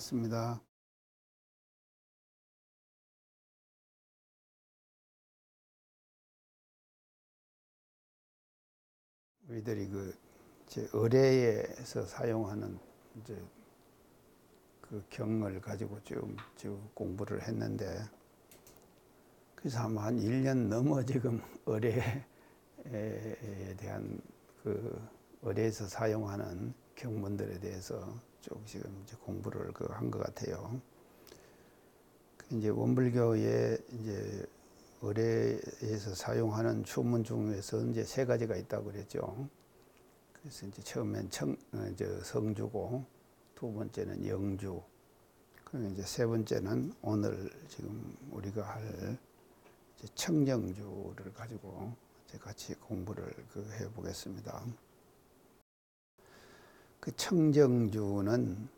반갑습니다. 우리들이 제 의례에서 사용하는 이제 그 경을 가지고 지금 공부를 했는데, 그래서 아마 한 1년 넘어 지금 의례에 대한 의례에서 사용하는 경문들에 대해서 쭉 지금 이제 공부를 한 것 같아요. 이제 원불교의 이제 의례에서 사용하는 주문 중에서 이제 3가지가 있다고 그랬죠. 그래서 이제 처음엔 성주고, 2번째는 영주, 그리고 이제 3번째는 오늘 지금 우리가 할 청정주를 가지고 이제 같이 공부를 해 보겠습니다. 그 청정주는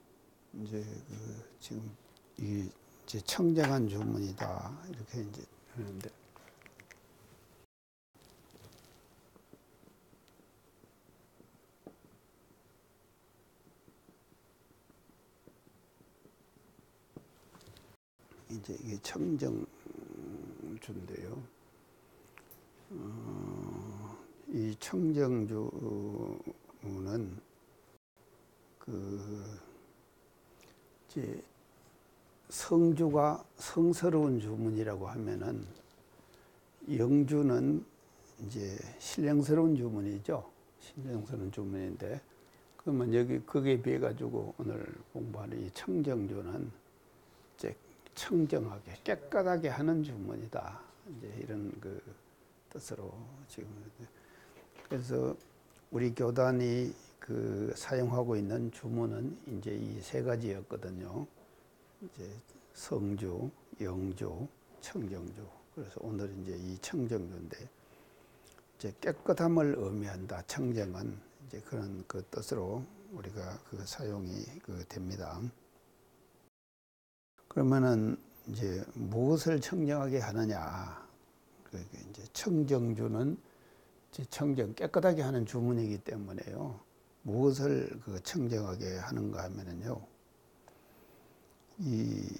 이제 지금 이제 청정한 주문이다 이렇게 이제 하는데, 이제 이게 청정주인데요. 이 청정주는 이제 성주가 성스러운 주문이라고 하면은, 영주는 이제 신령스러운 주문이죠. 신령스러운 주문인데, 그러면 거기에 비해 가지고 오늘 공부하는 이 청정주는 이제 청정하게 깨끗하게 하는 주문이다, 이제 이런 뜻으로 지금. 그래서 우리 교단이 사용하고 있는 주문은 이제 이 3가지였거든요. 이제 성주, 영주, 청정주. 그래서 오늘은 이제 이 청정주인데, 이제 깨끗함을 의미한다. 청정은 이제 그런 뜻으로 우리가 사용이 됩니다. 그러면은 이제 무엇을 청정하게 하느냐? 이제 청정주는 이제 깨끗하게 하는 주문이기 때문에요. 무엇을 청정하게 하는가 하면은요, 이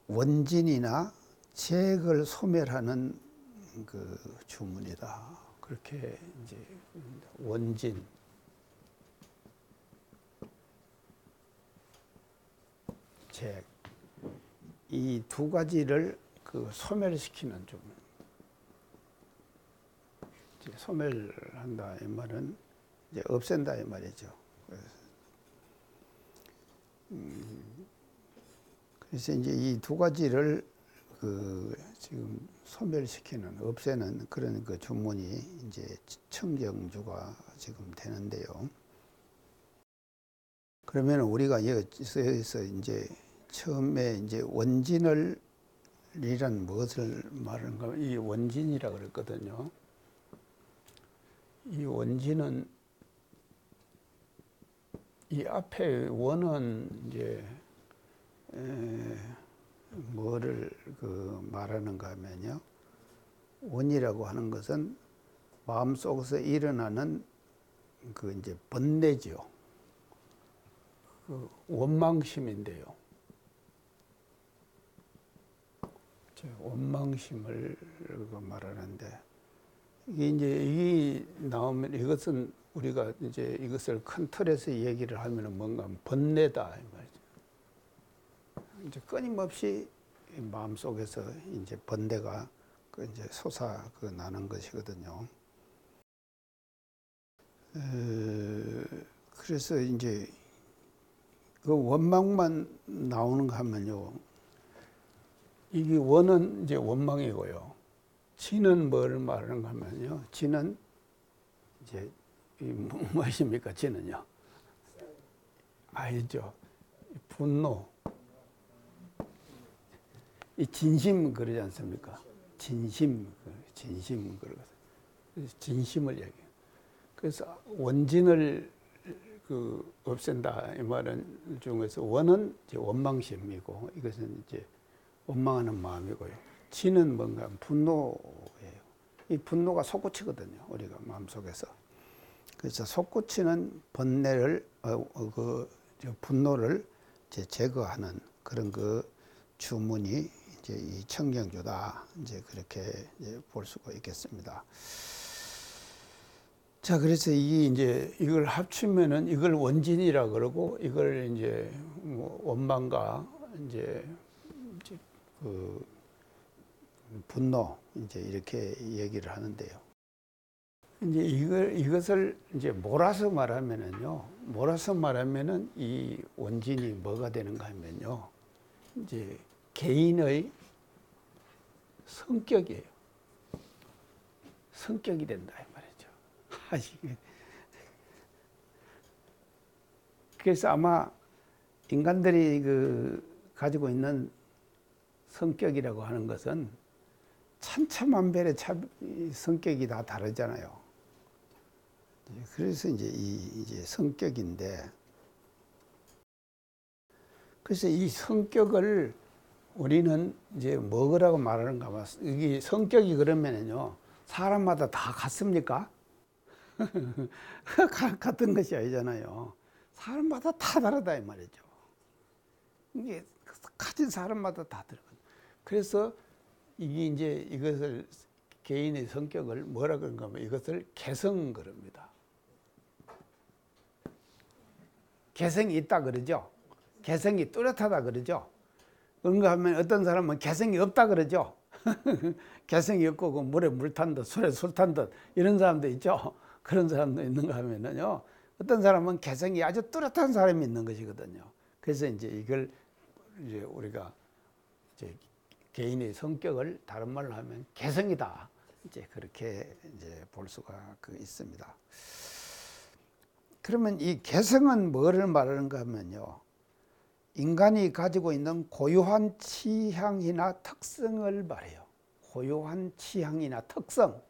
원진이나 재액을 소멸하는 주문이다. 그렇게 이제 원진, 재액, 이 2가지를 소멸시키는 주문. 이제 소멸한다 이 말은 이제 없앤다 이 말이죠. 그래서 이제 이 2가지를 지금 소멸시키는, 없애는 그런 주문이 이제 청정주가 지금 되는데요. 그러면 우리가 여기서 이제 처음에 이제 원진을 이란 무엇을 말하는가? 이 원진이라 그랬거든요. 이 원진은 이 앞에 원은 이제 뭐를 말하는가 하면요, 원이라고 하는 것은 마음속에서 일어나는 이제 번뇌죠. 원망심인데요. 원망심을 말하는데, 이게 나오면, 이것은 우리가 이제 이것을 큰 틀에서 얘기를 하면은 뭔가 번뇌다 이 말이죠. 이제 끊임없이 마음속에서 이제 번뇌가 이제 나는 것이거든요. 그래서 이제 원망만 나오는가 하면요, 이게 원은 이제 원망이고요. 진은 뭘 말하는가 하면요, 진은 이제 무엇입니까? 진은요, 알죠? 분노. 이 진심 그러지 않습니까? 진심 그러거든요. 진심을 얘기해요. 그래서 원진을 없앤다 이 말은 중에서, 원은 이제 원망심이고, 이것은 이제 원망하는 마음이고요. 진은 뭔가 분노예요. 이 분노가 솟구치거든요, 우리가 마음속에서. 그래서 솟구치는 번뇌를 분노를 이제 제거하는 그런 그 주문이 이제 이 청경주다. 이제 그렇게 이제 볼 수가 있겠습니다. 자, 그래서 이제 이걸 합치면은 이걸 원진이라 그러고 이걸 이제 뭐 원망과 이제 그 분노 이제 이렇게 얘기를 하는데요. 이제 이것을 이제 몰아서 말하면은요. 몰아서 말하면은 이 원진이 뭐가 되는가 하면요. 이제 개인의 성격이에요. 성격이 된다 이 말이죠. 그래서 아마 인간들이 가지고 있는 성격이라고 하는 것은 천차만별의 성격이 다 다르잖아요. 그래서 이제 성격인데, 그래서 이 성격을 우리는 이제 뭐라고 말하는가 하면, 이게 성격이 그러면은요, 사람마다 다 같습니까? 같은 것이 아니잖아요. 사람마다 다 다르다 이 말이죠. 이게 가진 사람마다 다 다르거든요. 그래서 이게 이제 이것을 개인의 성격을 뭐라 그런가 하면 이것을 개성 그럽니다. 개성이 있다 그러죠. 개성이 뚜렷하다 그러죠. 그런가 하면 어떤 사람은 개성이 없다 그러죠. 개성이 없고 그 물에 물 탄 듯 술에 술 탄 듯 이런 사람도 있죠. 그런 사람도 있는가 하면은요. 어떤 사람은 개성이 아주 뚜렷한 사람이 있는 것이거든요. 그래서 이제 이걸 이제 우리가 이제 개인의 성격을 다른 말로 하면 개성이다. 이제 그렇게 이제 볼 수가 있습니다. 그러면 이 개성은 뭐를 말하는가 하면요. 인간이 가지고 있는 고유한 취향이나 특성을 말해요. 고유한 취향이나 특성.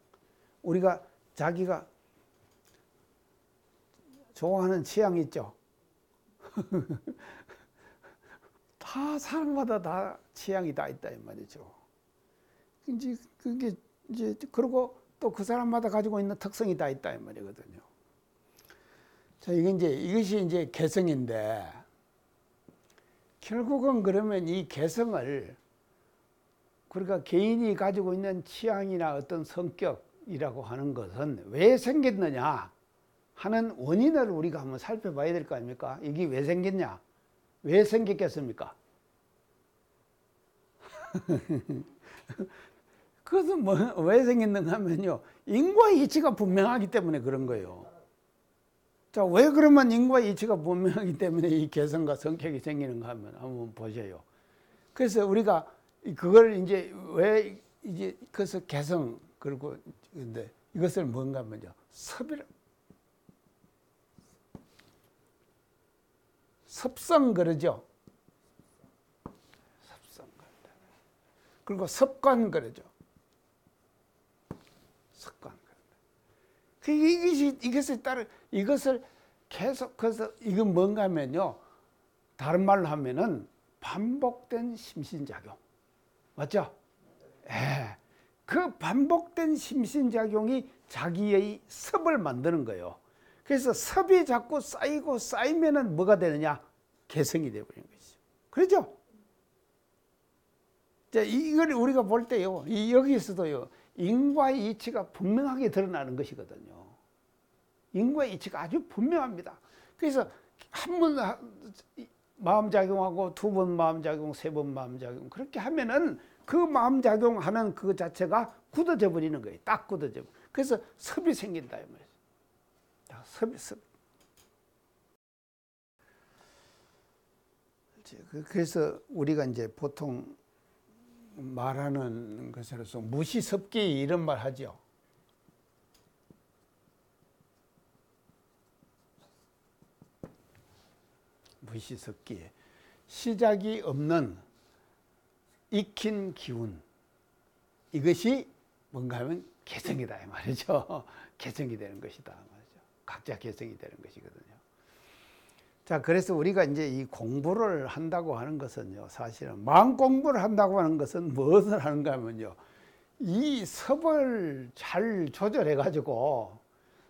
우리가 자기가 좋아하는 취향 있죠. 다 사람마다 다 취향이 다 있다 이 말이죠. 이제 그게 이제 그리고 또 그 사람마다 가지고 있는 특성이 다 있다 이 말이거든요. 자, 이것이 이제 개성인데 결국은 그러면 이 개성을 그러니까 개인이 가지고 있는 취향이나 어떤 성격이라고 하는 것은 왜 생겼느냐 하는 원인을 우리가 한번 살펴봐야 될 거 아닙니까? 이게 왜 생겼냐? 왜 생겼겠습니까? 그것은 왜 생겼는가 하면요. 인과의 이치가 분명하기 때문에 그런 거예요. 자, 왜 그러면 인과의 이치가 분명하기 때문에 이 개성과 성격이 생기는가 하면 한번 보세요. 그래서 우리가 그걸 이제 왜 이제 그래서 개성 그리고 근데 이것을 뭔가 하면요. 습성 그러죠. 습성 그런다. 그리고 습관 그러죠. 습관 그런다. 이것을 따라 이것을 계속해서 이건 뭔가 하면요. 다른 말로 하면은 반복된 심신작용. 맞죠? 예. 그 반복된 심신작용이 자기의 습을 만드는 거예요. 그래서 습이 자꾸 쌓이고 쌓이면은 뭐가 되느냐? 개성이 되어버리는 것이죠. 그렇죠? 자, 이걸 우리가 볼 때요, 여기에서도요, 인과의 이치가 분명하게 드러나는 것이거든요. 인과의 이치가 아주 분명합니다. 그래서 한 번 마음작용하고 두 번 마음작용, 세 번 마음작용, 그렇게 하면은 그 마음작용하는 그 자체가 굳어져 버리는 거예요. 딱 굳어져. 그래서 습이 생긴다. 이 말이에요. 습. 그래서 우리가 이제 보통 말하는 것으로서 무시섭기 이런 말 하죠. 무시섭기. 시작이 없는 익힌 기운. 이것이 뭔가 하면 개성이다 이 말이죠. 개성이 되는 것이다 말이죠. 각자 개성이 되는 것이거든요. 자, 그래서 우리가 이제 이 공부를 한다고 하는 것은요, 사실은 마음 공부를 한다고 하는 것은 무엇을 하는가 하면요, 이 섭을 잘 조절해 가지고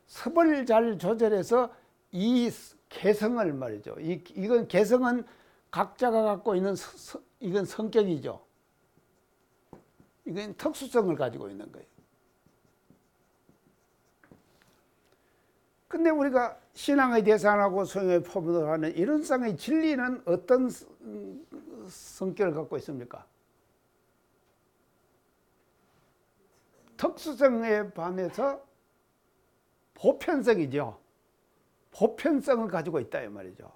섭을 잘 조절해서 이 개성을 말이죠. 이건 개성은 각자가 갖고 있는 이건 성격이죠. 이건 특수성을 가지고 있는 거예요. 근데 우리가 신앙의 대상하고 소용의 표본으로 하는 이론상의 진리는 어떤 성격을 갖고 있습니까? 특수성에 반해서 보편성이죠. 보편성을 가지고 있다 이 말이죠.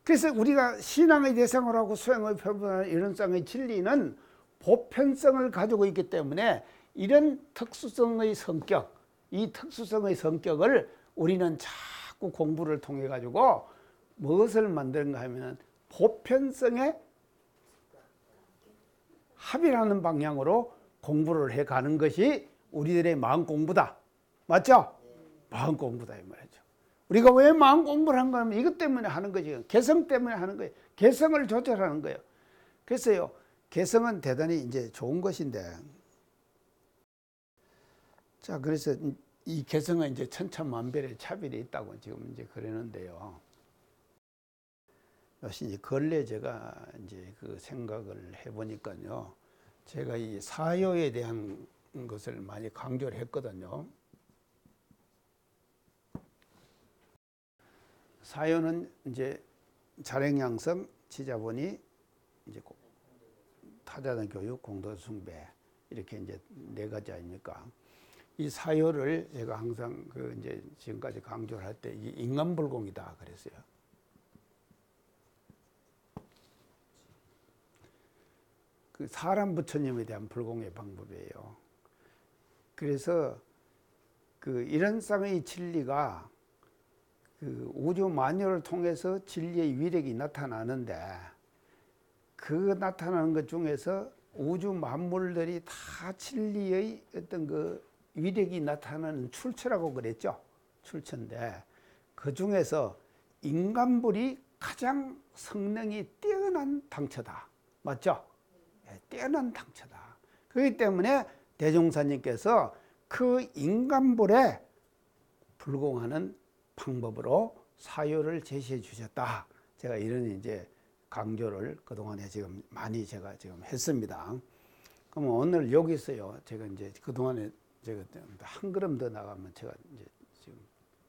그래서 우리가 신앙의 대상으로 하고 소용의 표본하는 이론상의 진리는 보편성을 가지고 있기 때문에 이런 특수성의 성격, 이 특수성의 성격을 우리는 자꾸 공부를 통해 가지고 무엇을 만드는가 하면 보편성에 합의하는 방향으로 공부를 해 가는 것이 우리들의 마음 공부다. 맞죠? 마음 공부다 이 말이죠. 우리가 왜 마음 공부를 한 거냐면 이것 때문에 하는 거지. 개성 때문에 하는 거예요. 개성을 조절하는 거예요. 그래서요, 개성은 대단히 이제 좋은 것인데, 자, 그래서 이 개성은 이제 천차만별의 차별이 있다고 지금 이제 그러는데요. 역시 이제 근래 제가 이제 그 생각을 해보니까요, 제가 이 사요에 대한 것을 많이 강조를 했거든요. 사요는 이제 자력양성, 지자본이 이제 타자된 교육, 공덕 숭배 이렇게 이제 네 가지 아닙니까? 이 사요를 제가 항상 그 이제 지금까지 강조를 할 때 이 인간불공이다 그랬어요. 그 사람 부처님에 대한 불공의 방법이에요. 그래서 그 이런상의 진리가 그 우주 만유를 통해서 진리의 위력이 나타나는데 그 나타나는 것 중에서 우주 만물들이 다 진리의 어떤 그 위력이 나타나는 출처라고 그랬죠. 출처인데 그 중에서 인간불이 가장 성능이 뛰어난 당처다. 맞죠? 뛰어난 당처다. 그렇기 때문에 대종사님께서 그 인간불에 불공하는 방법으로 사요를 제시해 주셨다. 제가 이런 이제 강조를 그동안에 지금 많이 제가 지금 했습니다. 그럼 오늘 여기서요, 제가 이제 그동안에 제가 한 걸음 더 나가면 제가 이제 지금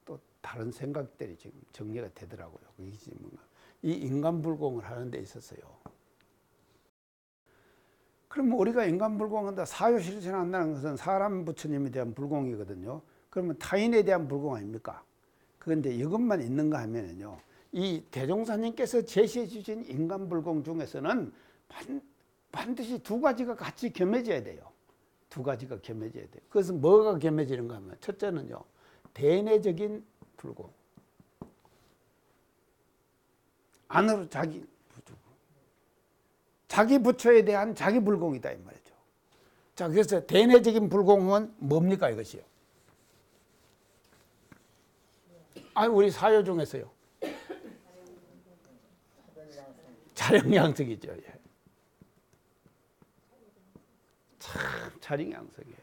또 다른 생각들이 지금 정리가 되더라고요. 이 인간불공을 하는 데 있어서요. 그럼 우리가 인간불공한다, 사요 실천한다는 것은 사람 부처님에 대한 불공이거든요. 그러면 타인에 대한 불공 아닙니까? 그런데 이것만 있는가 하면은요, 이 대종사님께서 제시해 주신 인간불공 중에서는 반드시 두 가지가 같이 겸해져야 돼요. 두 가지가 겸해져야 돼요. 그것은 뭐가 겸해지는가 하면 첫째는요, 대내적인 불공. 안으로 자기 부처에 대한 자기 불공이다 이 말이죠. 자, 그래서 대내적인 불공은 뭡니까 이것이요? 우리 사요 중에서요. 자력양성이죠. 예. 참 자력양성이에요.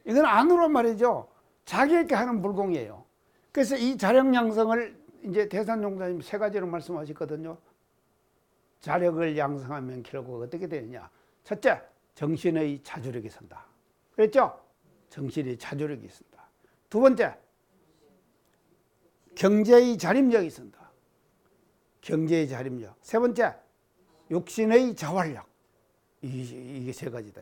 이건 안으로 말이죠. 자기에게 하는 불공이에요. 그래서 이 자력양성을 이제 대산종사님 세 가지로 말씀하셨거든요. 자력을 양성하면 결국 어떻게 되느냐. 첫째, 정신의 자주력이 선다. 그랬죠? 정신의 자주력이 선다. 두 번째, 경제의 자립력이 선다. 경제의 자립력. 세 번째, 육신의 자활력. 이게 세 가지다.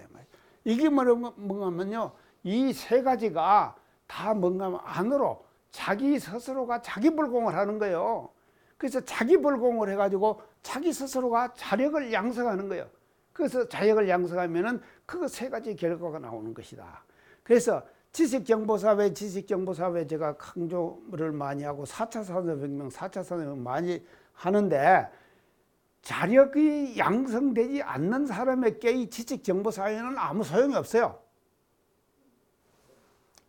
이게 뭔가 하면요, 이 세 가지가 다 뭔가 하면 안으로 자기 스스로가 자기 불공을 하는 거예요. 그래서 자기 불공을 해가지고 자기 스스로가 자력을 양성하는 거예요. 그래서 자력을 양성하면은 그 세 가지 결과가 나오는 것이다. 그래서 지식정보사회 제가 강조를 많이 하고 4차 산업혁명, 4차 산업혁명 많이 하는데, 자력이 양성되지 않는 사람에게 이 지식정보사회는 아무 소용이 없어요.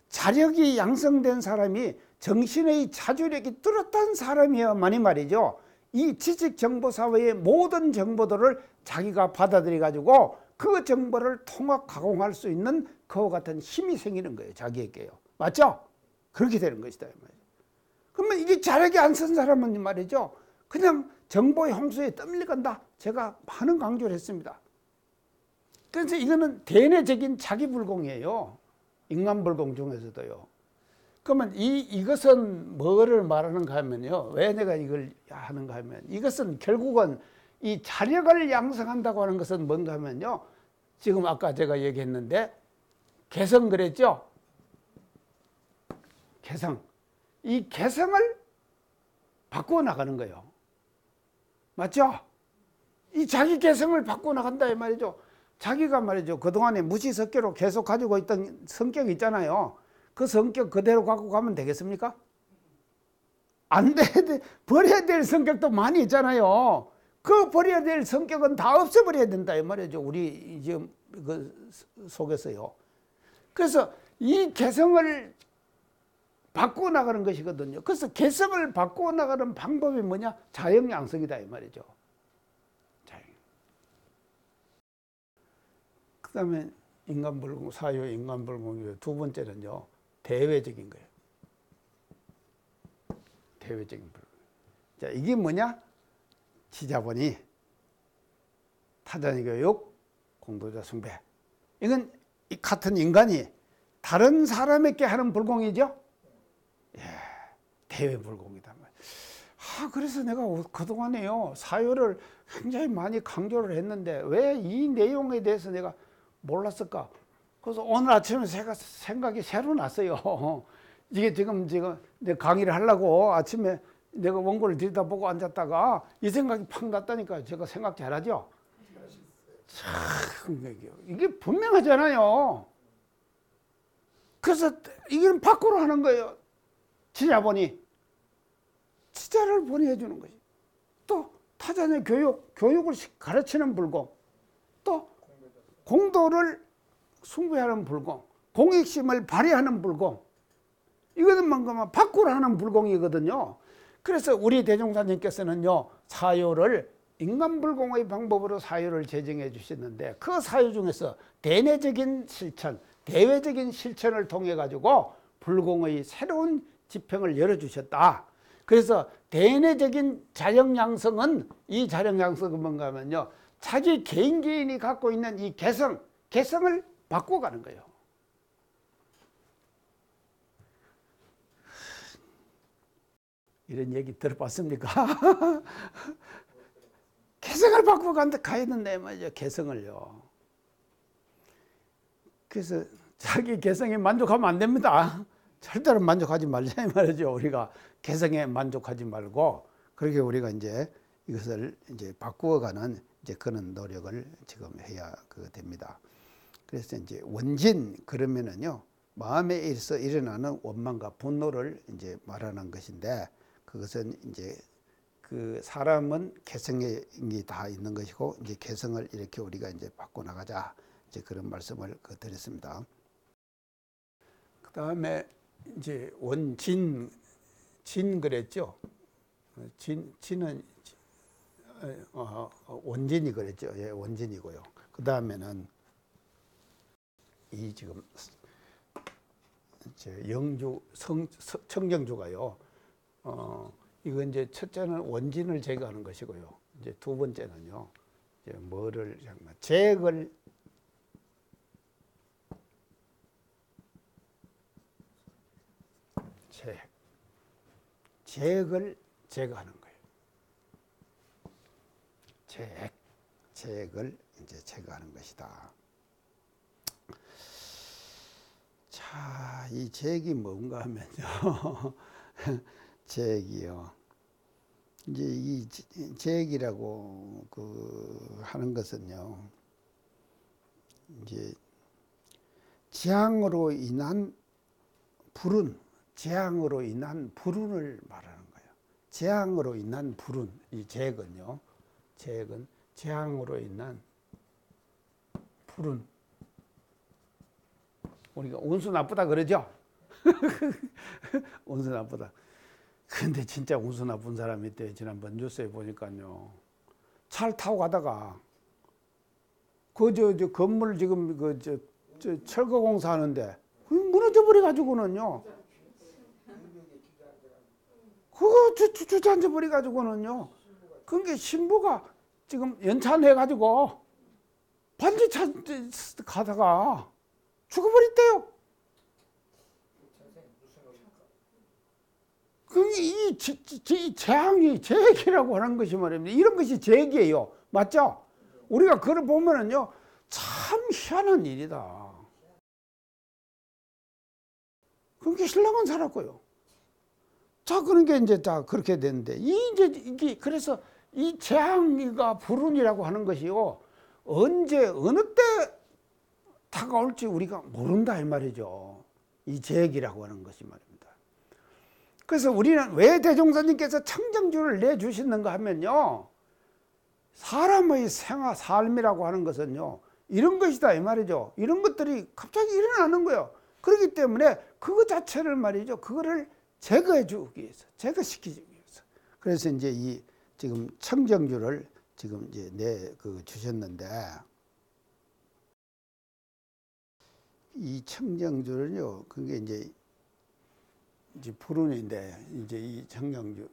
자력이 양성된 사람이 정신의 자주력이 뚜렷한 사람이어야만이 말이죠, 이 지식정보사회의 모든 정보들을 자기가 받아들여 가지고 그 정보를 통합 가공할 수 있는 그와 같은 힘이 생기는 거예요. 자기에게요. 맞죠? 그렇게 되는 것이다. 그러면 이게 자력이 안 쓴 사람은 말이죠, 그냥 정보의 홍수에 떠밀려간다. 제가 많은 강조를 했습니다. 그래서 이거는 대내적인 자기불공이에요. 인간불공 중에서도요. 그러면 이것은 뭐를 말하는가 하면요. 왜 내가 이걸 하는가 하면 이것은 결국은 이 자력을 양성한다고 하는 것은 뭔가 하면요. 지금 아까 제가 얘기했는데 개성 그랬죠? 개성. 이 개성을 바꾸어 나가는 거예요. 맞죠? 이 자기 개성을 바꾸어 나간다 이 말이죠. 자기가 말이죠. 그동안에 무시석계로 계속 가지고 있던 성격이 있잖아요. 그 성격 그대로 갖고 가면 되겠습니까? 안 돼. 버려야 될 성격도 많이 있잖아요. 그 버려야 될 성격은 다 없애버려야 된다 이 말이죠. 우리 지금 그 속에서요. 그래서 이 개성을 바꾸어 나가는 것이거든요. 그래서 개성을 바꾸어 나가는 방법이 뭐냐? 자영양성이다 이 말이죠. 그 다음에 인간불공, 사유 인간불공이고요. 두 번째는요. 대외적인 거예요. 대외적인 불공. 자, 이게 뭐냐? 지자본이, 타자니 교육, 공도자 숭배. 이건 같은 인간이 다른 사람에게 하는 불공이죠? 예, 대외불공이다. 그래서 내가 그동안에요. 사유를 굉장히 많이 강조를 했는데 왜 이 내용에 대해서 내가 몰랐을까? 그래서 오늘 아침에 제가 생각이 새로 났어요. 이게 지금 내 강의를 하려고 아침에 내가 원고를 들여다보고 앉았다가 이 생각이 팍 났다니까요. 제가 생각 잘하죠? 참, 이게 분명하잖아요. 그래서 이건 밖으로 하는 거예요. 지자본이. 지자를 보내주는 것이. 또 타자의 교육을 가르치는 불공. 또 공도를 숭배하는 불공. 공익심을 발휘하는 불공. 이거는 뭔가 밖으로 하는 불공이거든요. 그래서 우리 대종사님께서는요. 사유를 인간불공의 방법으로 사유를 제정해 주셨는데 그 사유 중에서 대내적인 실천, 대외적인 실천을 통해 가지고 불공의 새로운 지평을 열어주셨다. 그래서 대내적인 자력양성은 이 자력양성은 뭔가 하면요. 자기 개인이 갖고 있는 이 개성을 바꿔가는 거예요. 이런 얘기 들어봤습니까? 개성을 바꿔 가야 된다 말이죠. 개성을요. 그래서 자기 개성에 만족하면 안 됩니다. 절대로 만족하지 말자 이 말이죠. 우리가 개성에 만족하지 말고 그렇게 우리가 이제 이것을 이제 바꾸어가는 이제 그런 노력을 지금 해야 됩니다. 그래서 이제 원진 그러면은요 마음에 있어 일어나는 원망과 분노를 이제 말하는 것인데 그것은 이제 그 사람은 개성이 다 있는 것이고 이제 개성을 이렇게 우리가 이제 바꿔 나가자 이제 그런 말씀을 드렸습니다. 그 다음에 이제 원진 그랬죠. 진은 원진이 그랬죠. 예, 원진이고요. 그 다음에는 이 지금 영주 청정주가요. 이거 이제 첫째는 원진을 제거하는 것이고요. 이제 두 번째는요. 이제 뭐를 제액을 제액을 제거하는 거예요. 제액을 이제 제거하는 것이다. 자, 이 제액이 뭔가 하면요. 제액이요. 이제 이 제액이라고 하는 것은요. 이제 재앙으로 인한 재앙으로 인한 불운을 말하는 거예요. 재앙으로 인한 불운, 이 제액은요. 제액은 재앙으로 인한 불운. 우리가 운수 나쁘다 그러죠? 운수 나쁘다. 근데 진짜 운수 나쁜 사람이 있대요. 지난번 뉴스에 보니까요. 차를 타고 가다가 저 건물 지금 철거 공사하는데 무너져 버려 가지고는요. 그거 주저앉아 버려 가지고는요. 그게 신부가 지금 연찬해가지고 반지 가다가 죽어버렸대요. 이 재앙이 재기라고 하는 것이 말입니다. 이런 것이 재기예요. 맞죠? 우리가 그걸 보면은요, 참 희한한 일이다. 그게 신랑은 살았고요. 자, 그런 게 이제 다 그렇게 됐는데, 이게 그래서 이 재앙이가 불운이라고 하는 것이요, 언제, 어느 때 다가올지 우리가 모른다, 이 말이죠. 이 재기라고 하는 것이 말입니다. 그래서 우리는 왜 대종사님께서 청정주를 내주시는가 하면요, 사람의 삶이라고 하는 것은요, 이런 것이다 이 말이죠. 이런 것들이 갑자기 일어나는 거예요. 그렇기 때문에 그거 자체를 말이죠, 그거를 제거해 주기 위해서, 제거시키기 위해서. 그래서 이제 이 지금 청정주를 지금 이제 주셨는데, 이 청정주는요, 그게 이제 불운인데, 이제 이 청정주를요,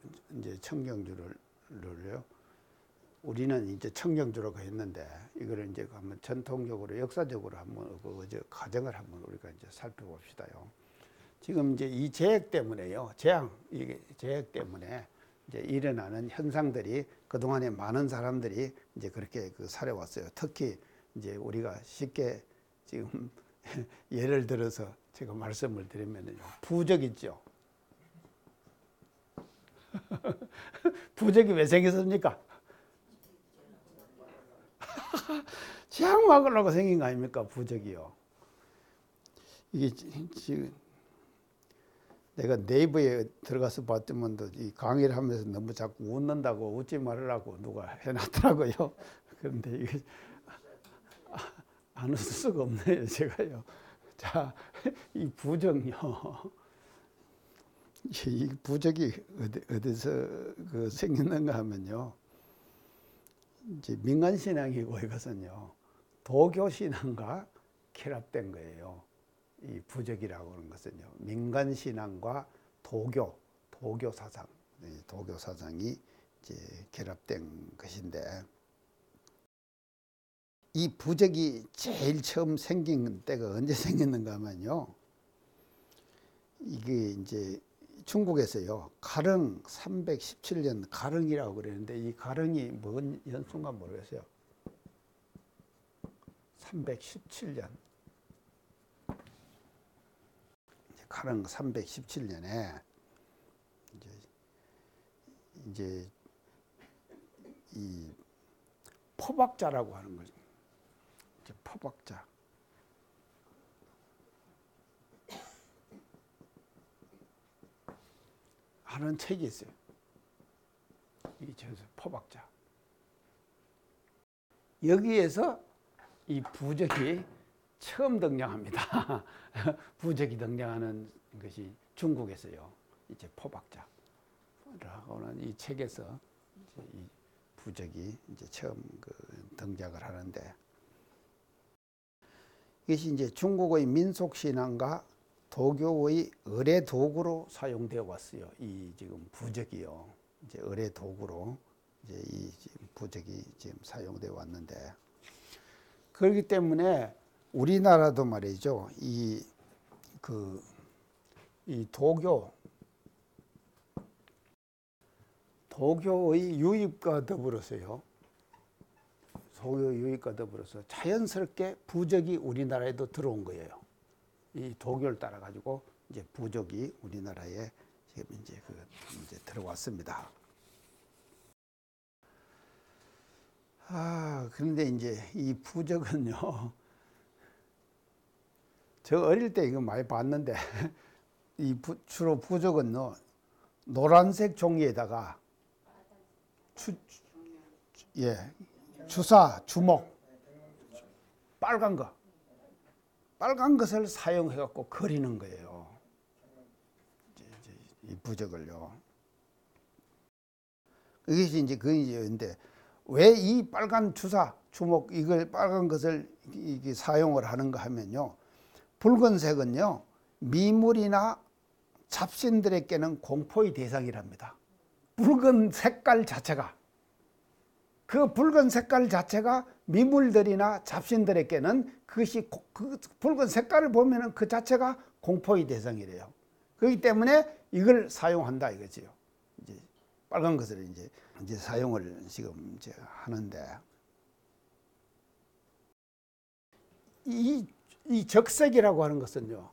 우리는 이제 청정주라고 했는데, 이거를 이제 한번 전통적으로, 역사적으로 한번 과정을 한번 우리가 이제 살펴봅시다요. 지금 이제 이 재해 때문에요, 이게 재해 때문에 이제 일어나는 현상들이 그동안에 많은 사람들이 이제 그렇게 살아왔어요. 특히 이제 우리가 쉽게 지금 예를 들어서 제가 말씀을 드리면요, 부적 있죠. 부적이 왜 생겼습니까? 재앙 막으려고 생긴 거 아닙니까? 부적이요. 이게 지금 내가 네이버에 들어가서 봤더만 이 강의를 하면서 너무 자꾸 웃는다고, 웃지 말으라고 누가 해놨더라고요. 그런데 이게 안 웃을 수가 없네요, 제가요. 자, 이 부적요. 이 부적이 어디서 생겼는가 하면요, 이제 민간신앙이고, 이것은요, 도교신앙과 결합된 거예요. 이 부적이라고 하는 것은요, 민간신앙과 도교사상, 도교사상이 이제 결합된 것인데, 이 부적이 제일 처음 생긴 때가 언제 생겼는가 하면요, 이게 이제 중국에서요, 가릉 317년 가릉이라고 그러는데, 이 가릉이 뭔 연수인가 모르겠어요. 317년. 가릉 317년에 이제 이 포박자라고 하는 거죠. 이제 포박자. 하는 책이 있어요. 이 포박자. 여기에서 이 부적이 처음 등장합니다. 부적이 등장하는 것이 중국에서요. 이제 포박자라고 하는 이 책에서 이제 이 부적이 이제 처음 등장을 하는데, 이것이 이제 중국의 민속신앙과 도교의 의례 도구로 사용되어 왔어요. 이 지금 부적이요, 이제 의례 도구로 이제 이 부적이 지금 사용되어 왔는데, 그렇기 때문에 우리나라도 말이죠, 이 도교의 유입과 더불어서요, 도교 유입과 더불어서 자연스럽게 부적이 우리나라에도 들어온 거예요. 이 도교를 따라 가지고 이제 부적이 우리나라에 지금 이제 들어왔습니다. 그런데 이제 이 부적은요, 저 어릴 때 이거 많이 봤는데, 주로 부적은요, 노란색 종이에다가 주사, 주먹, 빨간 것을 사용해 갖고 그리는 거예요. 이 부적을요. 이것이 이제 근데 왜 이 빨간 주사, 주먹, 이걸 빨간 것을 이게 사용을 하는가 하면요, 붉은색은요, 미물이나 잡신들에게는 공포의 대상이랍니다. 붉은 색깔 자체가. 그 붉은 색깔 자체가 미물들이나 잡신들에게는 그것이 그 붉은 색깔을 보면은 그 자체가 공포의 대상이래요. 그렇기 때문에 이걸 사용한다 이거지요. 이제 빨간 것을 이제 사용을 지금 이제 하는데 이 적색이라고 하는 것은요.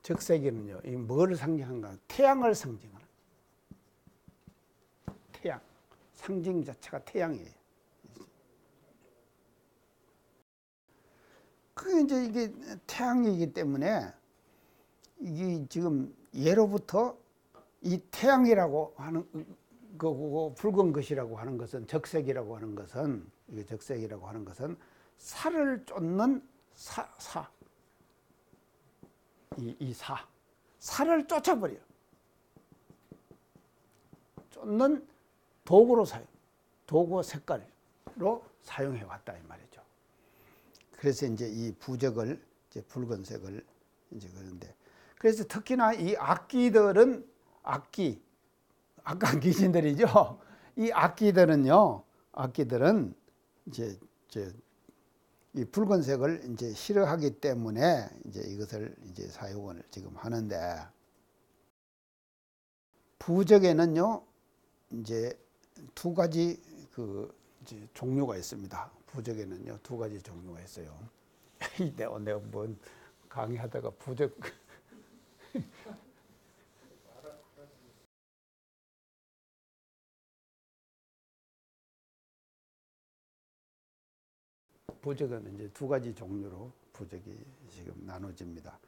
적색이는요. 이 뭐를 상징하는가? 태양을 상징하는. 태양. 상징 자체가 태양이에요. 그 이제 이게 태양이기 때문에 이게 지금 예로부터 이 태양이라고 하는 그 붉은 것이라고 하는 것은 적색이라고 하는 것은 이게 적색이라고 하는 것은 살을 쫓는 살을 쫓아버려. 쫓는 도구로 도구 색깔로 사용해 왔다 이 말이죠. 그래서 이제 이 부적을 이제 붉은색을 이제 그런데 그래서 특히나 이 악기들은 아까 귀신들이죠. 이 악기들은 이제 이 붉은색을 이제 싫어하기 때문에 이제 이것을 이제 사용을 지금 하는데 부적에는요 이제 두 가지 그 이제 종류가 있습니다. 부적에는요 두 가지 종류가 있어요. 내가 뭐 강의하다가 부적 부적은 이제 두 가지 종류로 부적이 지금 나눠집니다.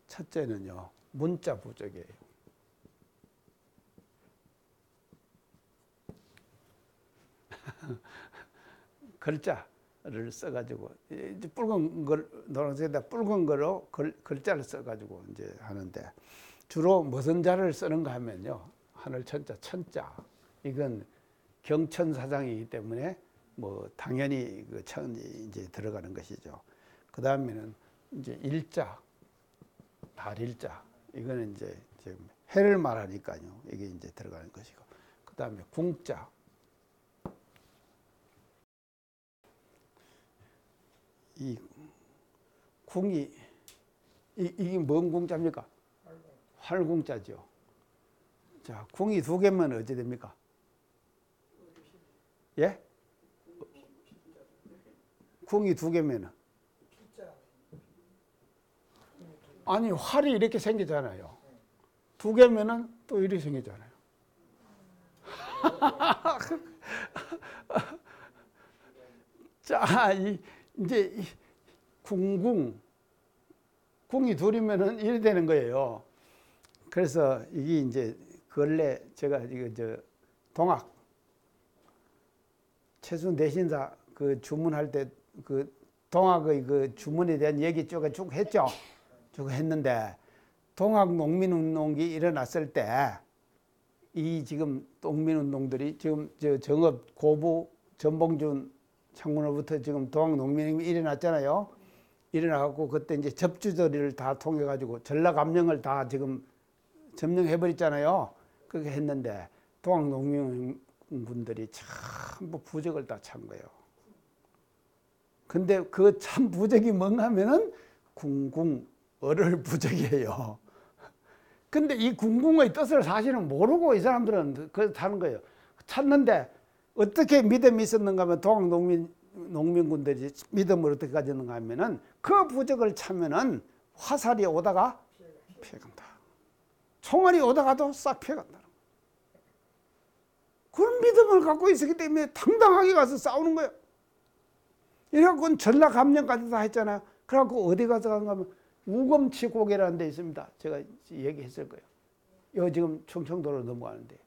첫째는요 문자 부적이에요. 글자를 써가지고 이제 붉은 걸 노란색에다 붉은 거로 글자를 써가지고 이제 하는데 주로 무슨 자를 쓰는가 하면요 하늘 천자 천자 이건 경천사상이기 때문에 뭐 당연히 그 천이 이제 들어가는 것이죠. 그 다음에는 이제 일자 달일자 이거는 이제 지금 해를 말하니까요 이게 이제 들어가는 것이고 그 다음에 궁자 이 궁이 이게 뭔 궁자입니까? 활궁자죠. 자, 궁이 두 개면 어찌 됩니까? 예? 궁이 두 개면은 아니 활이 이렇게 생기잖아요. 두 개면은 또 이렇게 생기잖아요. 자, 이제 궁이 둘이면은 이래 되는 거예요. 그래서 이게 이제 근래 제가 이거 동학 최수 내신사 그 주문할 때 그 동학의 그 주문에 대한 얘기 쭉 했죠. 쭉 했는데 동학 농민운동이 일어났을 때 이 지금 농민운동들이 지금 정업 고부 전봉준 창군으로부터 지금 동학 농민운동이 일어났잖아요. 일어나갖고 그때 이제 접주들을 다 통해 가지고 전라감령을 다 지금 점령해 버렸잖아요. 그렇게 했는데 동학 농민군들이 전부 부적을 다 찬 거예요. 근데 그 참 부적이 뭔가 하면은 궁궁 얼을 부적이에요. 근데 이 궁궁의 뜻을 사실은 모르고 이 사람들은 그렇다는 거예요. 찾는데 어떻게 믿음이 있었는가 하면 동학 농민군들이 믿음을 어떻게 가졌는가 하면은 그 부적을 차면은 화살이 오다가 피해간다. 총알이 오다가도 싹 피해간다. 그런 믿음을 갖고 있었기 때문에 당당하게 가서 싸우는 거예요. 이래갖고 전라감령까지 다 했잖아요. 그래갖고 어디 가서 가는가 하면 우검치 고개라는 데 있습니다. 제가 얘기했을 거예요. 여기 지금 충청도로 넘어가는데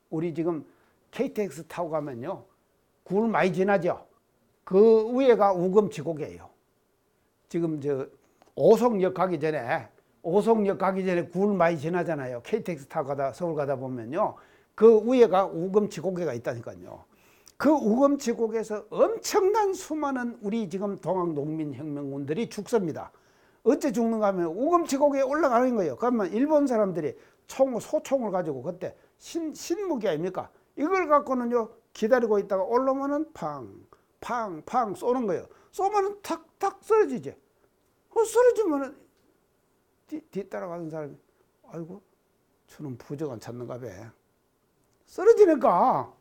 우리 지금 KTX 타고 가면요 굴 많이 지나죠. 그 위에가 우검치 고개예요. 지금 오송역 가기 전에 굴 많이 지나잖아요. KTX 타고 가다 서울 가다 보면요 그 위에가 우검치 고개가 있다니까요. 그 우검치 고개에서 엄청난 수많은 우리 지금 동학 농민혁명군들이 죽습니다. 어째 죽는가 하면 우검치 고개에 올라가는 거예요. 그러면 일본 사람들이 소총을 가지고 그때 신무기 아닙니까? 이걸 갖고는요 기다리고 있다가 올라오면은 팡 쏘는 거예요. 쏘면은 탁탁 쓰러지지. 쓰러지면은 뒤따라가는 사람이 아이고 저는 부적 안 찾는가 봐. 쓰러지니까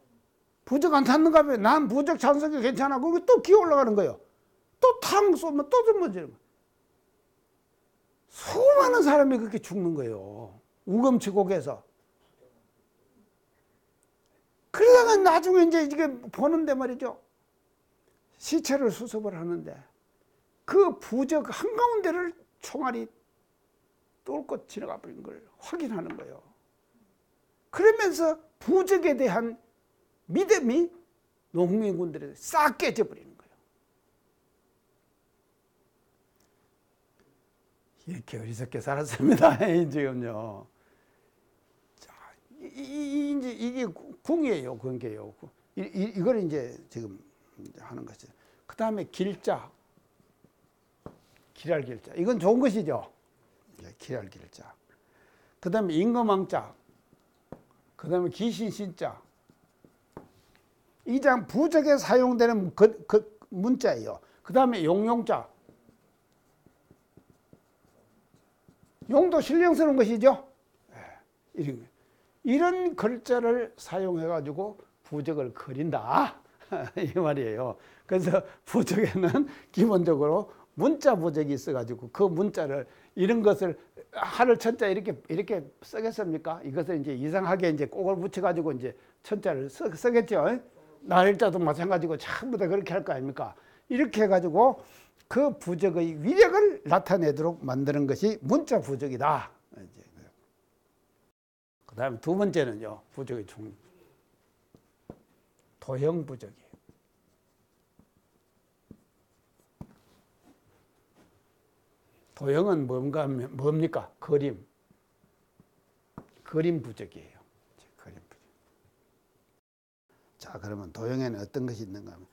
부적 안 찾는가 봐. 난 부적 찬성이 괜찮아. 거기 또 기어 올라가는 거예요. 또 탕 쏘면 또 넘어지는 거예요. 수많은 사람이 그렇게 죽는 거예요. 우금치곡에서. 그러다가 나중에 이제 이게 보는데 말이죠. 시체를 수습을 하는데 그 부적 한가운데를 총알이 뚫고 지나가 버린 걸 확인하는 거예요. 그러면서 부적에 대한 믿음이 농민군들에 싹 깨져버리는 거예요. 이렇게 어리석게 살았습니다. 지금요. 자, 이제 이게 궁이에요, 궁계요. 이걸 이제 지금 하는 것이. 그 다음에 길자, 기랄길자. 이건 좋은 것이죠. 기랄길자. 그 다음에 임금왕자. 그 다음에 기신신자. 이 장 부적에 사용되는 그 문자예요. 그 다음에 용용자. 용도 신령스러운 것이죠. 이런 글자를 사용해 가지고 부적을 그린다 이 말이에요. 그래서 부적에는 기본적으로 문자 부적이 있어 가지고 그 문자를 이런 것을 하늘 천자 이렇게 쓰겠습니까? 이것을 이제 이상하게 이제 꼭을 붙여 가지고 이제 천자를 쓰겠죠. 날짜도 마찬가지고 전부 다 그렇게 할 거 아닙니까? 이렇게 해 가지고 그 부적의 위력을 나타내도록 만드는 것이 문자 부적이다. 그 다음에 두 번째는요, 부적의 종류. 도형 부적이에요. 도형은 뭡니까? 그림 부적이에요. 그림 부적. 자, 그러면 도형에는 어떤 것이 있는가 하면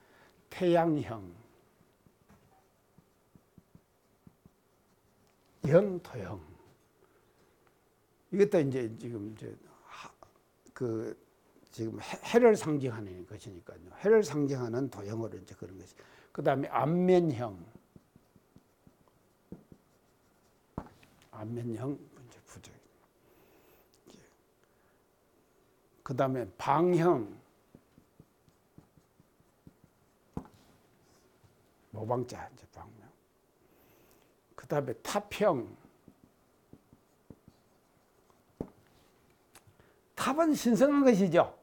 태양형, 영토형. 이것도 이제 지금 지금 해를 상징하는 것이니까요. 해를 상징하는 도형으로 이제 그런 것이. 그 다음에 안면형 이제 부적. 그 다음에 방형, 모방자 이제 방형. 그 다음에 탑형. 탑은 신성한 것이죠.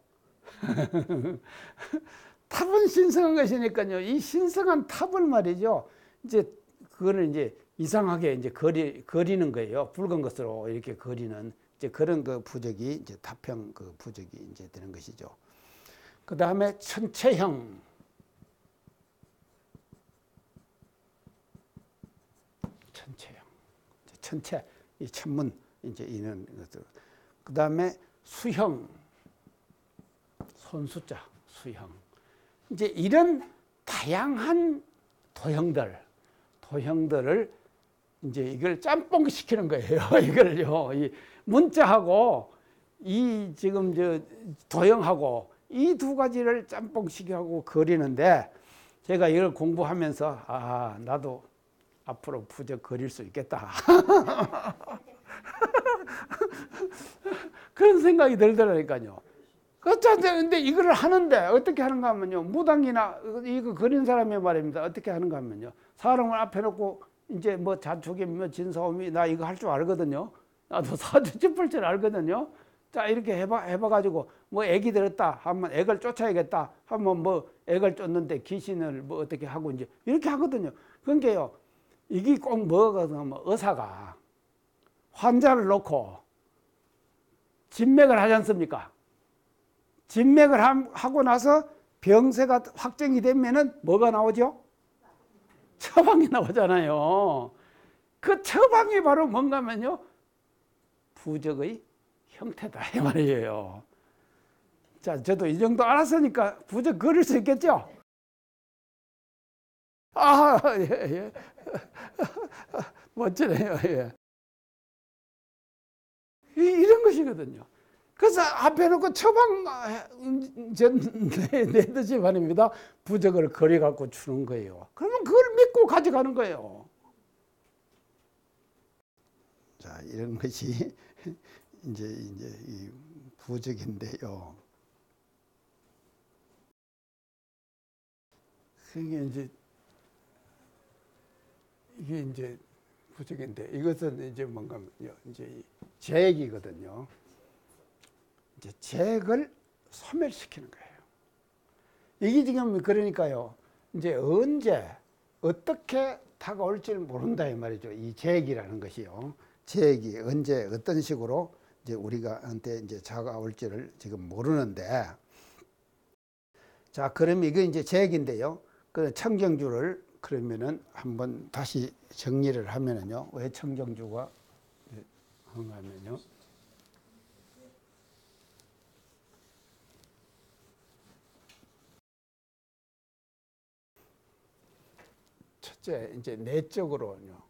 탑은 신성한 것이니까요. 이 신성한 탑을 말이죠. 이제 그거는 이제 이상하게 이제 그리는 거예요. 붉은 것으로 이렇게 그리는 이제 그런 그 부적이 이제 탑형 그 부적이 이제 되는 것이죠. 그 다음에 천체형. 천체, 이 천문 이제 이런 것들. 그 다음에 수형, 손수자, 수형. 이제 이런 다양한 도형들을 이제 이걸 짬뽕 시키는 거예요. 이걸요. 이 문자하고 이 지금 도형하고 이 두 가지를 짬뽕 시켜하고 그리는데 제가 이걸 공부하면서 아, 나도 앞으로 부적 그릴 수 있겠다. 그런 생각이 들더라니까요. 근데 이걸 하는데 어떻게 하는가 하면요. 무당이나 이거 그린 사람의 말입니다. 어떻게 하는가 하면요. 사람을 앞에 놓고 이제 뭐 자축이 뭐 진사오미 나 이거 할 줄 알거든요. 나도 사주 짚을 줄 알거든요. 자, 이렇게 해봐가지고 뭐 액이 들었다 하면 액을 쫓아야겠다 하면 뭐 액을 쫓는데 귀신을 뭐 어떻게 하고 이제 이렇게 하거든요. 그러니까요. 이게 꼭 뭐거든 하면 의사가 환자를 놓고 진맥을 하지 않습니까? 진맥을 하고 나서 병세가 확정이 되면은 뭐가 나오죠? 처방이 나오잖아요. 그 처방이 바로 뭔가 하면요. 부적의 형태다 이 말이에요. 자, 저도 이 정도 알았으니까 부적 그릴 수 있겠죠? 아, 예. 멋지네요. 예. 이런 것이거든요. 그래서 앞에 놓고 처방 내듯이 말입니다. 부적을 거리 갖고 주는 거예요. 그러면 그걸 믿고 가져가는 거예요. 자, 이런 것이 이제 이 부적인데요. 이게 이제 부적인데, 이것은 이제 뭔가요? 이제 재액이거든요. 이제 재액을 소멸시키는 거예요. 이게 지금 그러니까요. 이제 언제 어떻게 다가올지를 모른다 이 말이죠. 이 재액이라는 것이요. 재액이 언제 어떤 식으로 이제 우리가한테 이제 다가올지를 지금 모르는데, 자, 그럼 이게 이제 재액인데요. 그 청정주를 그러면은 한번 다시 정리를 하면은요. 왜 청정주가 하면요. 첫째, 이제 내적으로요.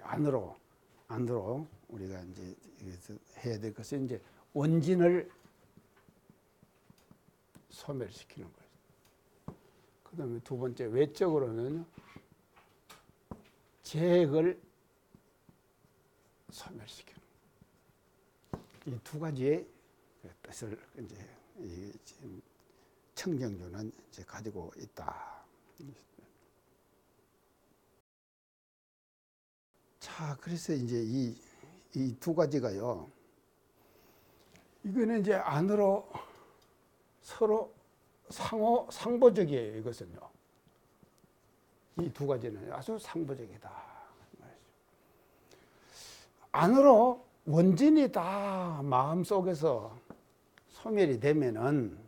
안으로 우리가 이제 해야 될 것은 이제 원진을 소멸시키는 거예요. 그 다음에 두 번째, 외적으로는요, 재액을 소멸시키는 거예요. 이 두 가지의 뜻을 이제 지금 청정주는 이제 가지고 있다. 자, 그래서 이제 이 두 가지가요, 이거는 이제 안으로 서로 상보적이에요. 이것은요. 이 두 가지는 아주 상보적이다. 안으로 원진이 다 마음속에서 소멸이 되면은,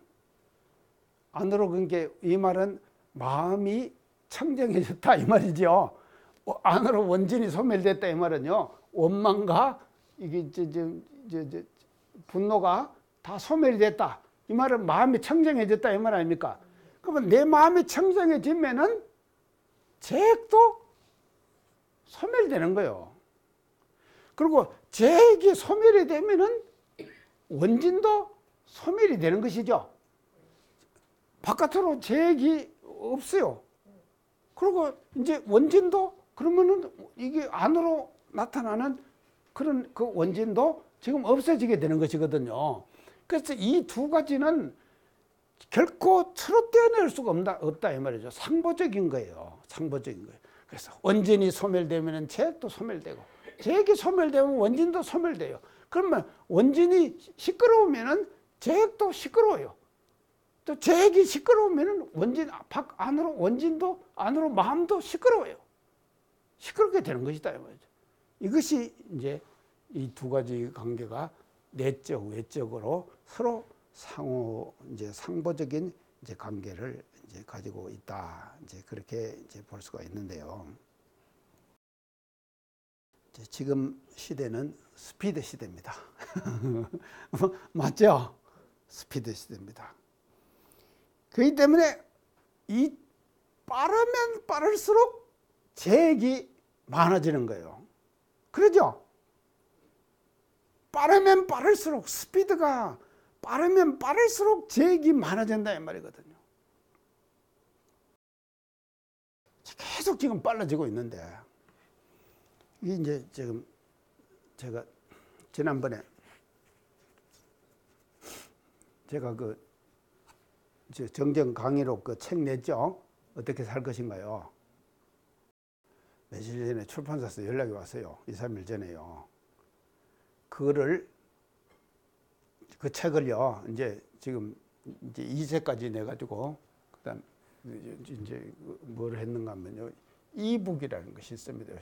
안으로 그러니까 이 말은 마음이 청정해졌다 이 말이죠. 안으로 원진이 소멸됐다 이 말은요, 원망과 이게 분노가 다 소멸이 됐다. 이 말은 마음이 청정해졌다 이 말 아닙니까? 그러면 내 마음이 청정해지면은 재액도 소멸되는 거예요. 그리고 재액이 소멸이 되면은 원진도 소멸이 되는 것이죠. 바깥으로 재액이 없어요. 그리고 이제 원진도 그러면은 이게 안으로 나타나는 그런 그 원진도 지금 없어지게 되는 것이거든요. 그래서 이 두 가지는 결코 서로 떼어낼 수가 없다 이 말이죠. 상보적인 거예요. 상보적인 거예요. 그래서 원진이 소멸되면 재액도 소멸되고, 재액이 소멸되면 원진도 소멸돼요. 그러면 원진이 시끄러우면은 재액도 시끄러워요. 또 재액이 시끄러우면은 원진 밖 안으로 원진도 안으로 마음도 시끄러워요. 시끄럽게 되는 것이다 이 말이죠. 이것이 이제 이 두 가지 관계가 내적, 외적으로 서로 상호 이제 상보적인 이제 관계를 이제 가지고 있다. 이제 그렇게 이제 볼 수가 있는데요. 이제 지금 시대는 스피드 시대입니다. 맞죠? 스피드 시대입니다. 그렇기 때문에 이 빠르면 빠를수록 재액이 많아지는 거예요. 그러죠? 빠르면 빠를수록, 스피드가 빠르면 빠를수록 재액이 많아진다 이 말이거든요. 계속 지금 빨라지고 있는데, 이게 이제 지금 제가 지난번에 제가 그 정정 강의록 그 책 냈죠. 어떻게 살 것인가요? 며칠 전에 출판사에서 연락이 왔어요. 2, 3일 전에요. 그 책을요, 이제 지금 이제 2세까지 내가지고, 그 다음 이제 뭘 했는가 하면요, 이북이라는 것이 있습니다.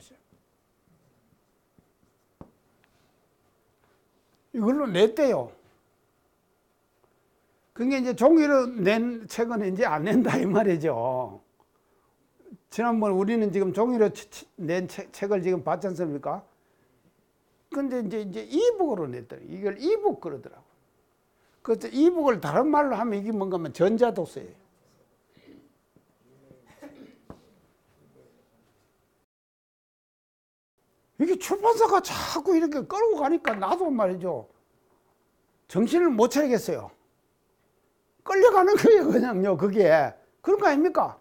이걸로 냈대요. 그게 이제 종이로 낸 책은 이제 안 낸다 이 말이죠. 지난번 우리는 지금 종이로 낸 책을 지금 봤지 않습니까? 근데 이제 이북으로 냈더니 이걸 이북 그러더라고. 그래서 이북을 다른 말로 하면 이게 뭔가 하면 전자독서예요. 이게 출판사가 자꾸 이렇게 끌고 가니까 나도 말이죠. 정신을 못 차리겠어요. 끌려가는 거예요, 그냥요, 그게. 그런 거 아닙니까?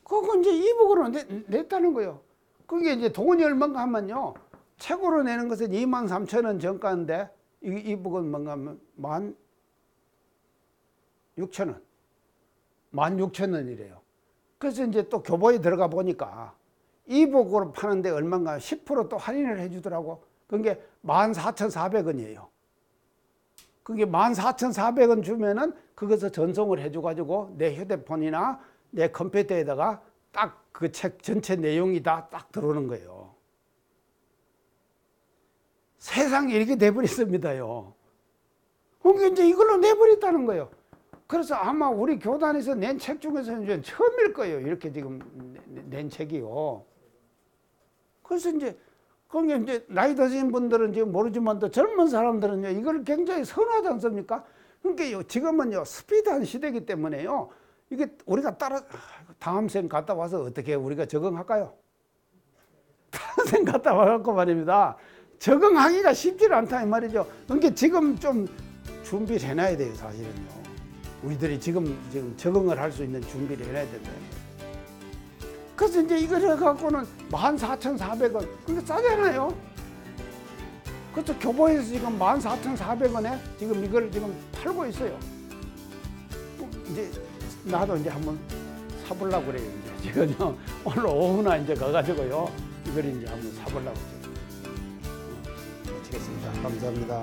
그거 이제 이북으로 냈다는 거예요. 그게 이제 돈이 얼마인가 하면요. 책으로 내는 것은 23,000원 정가인데, 이북은 뭔가 하면 16,000원. 16,000원이래요. 그래서 이제 또 교보에 들어가 보니까 이북으로 파는데 얼마인가 10% 또 할인을 해주더라고. 그게 14,400원이에요. 그게 14,400원 주면은 그것을 전송을 해줘가지고 내 휴대폰이나 내 컴퓨터에다가 딱 그 책 전체 내용이 다 딱 들어오는 거예요. 세상에 이렇게 돼버렸습니다요. 그게 이제 이걸로 내버렸다는 거예요. 그래서 아마 우리 교단에서 낸 책 중에서는 이제 처음일 거예요. 이렇게 지금 낸 책이요. 그래서 이제 그게 이제 나이 드신 분들은 지금 모르지만 또 젊은 사람들은요 이걸 굉장히 선호하지 않습니까? 그러니까 지금은요 스피드한 시대이기 때문에요. 이게 우리가 다음 생 갔다 와서 어떻게 우리가 적응할까요? 다음 생 갔다 와갖고 말입니다. 적응하기가 쉽지 않다 이 말이죠. 그러니까 지금 좀 준비를 해놔야 돼요, 사실은요. 우리들이 지금 적응을 할 수 있는 준비를 해놔야 된다. 그래서 이제 이걸 해갖고는 14,400원. 그게 싸잖아요. 그래서 교보에서 지금 14,400원에 지금 이걸 지금 팔고 있어요. 이제 나도 이제 한번 사보려고 그래요. 이제 지금요. 오늘 오후나 이제 가가지고요. 이걸 이제 한번 사보려고. 마치겠습니다. 감사합니다.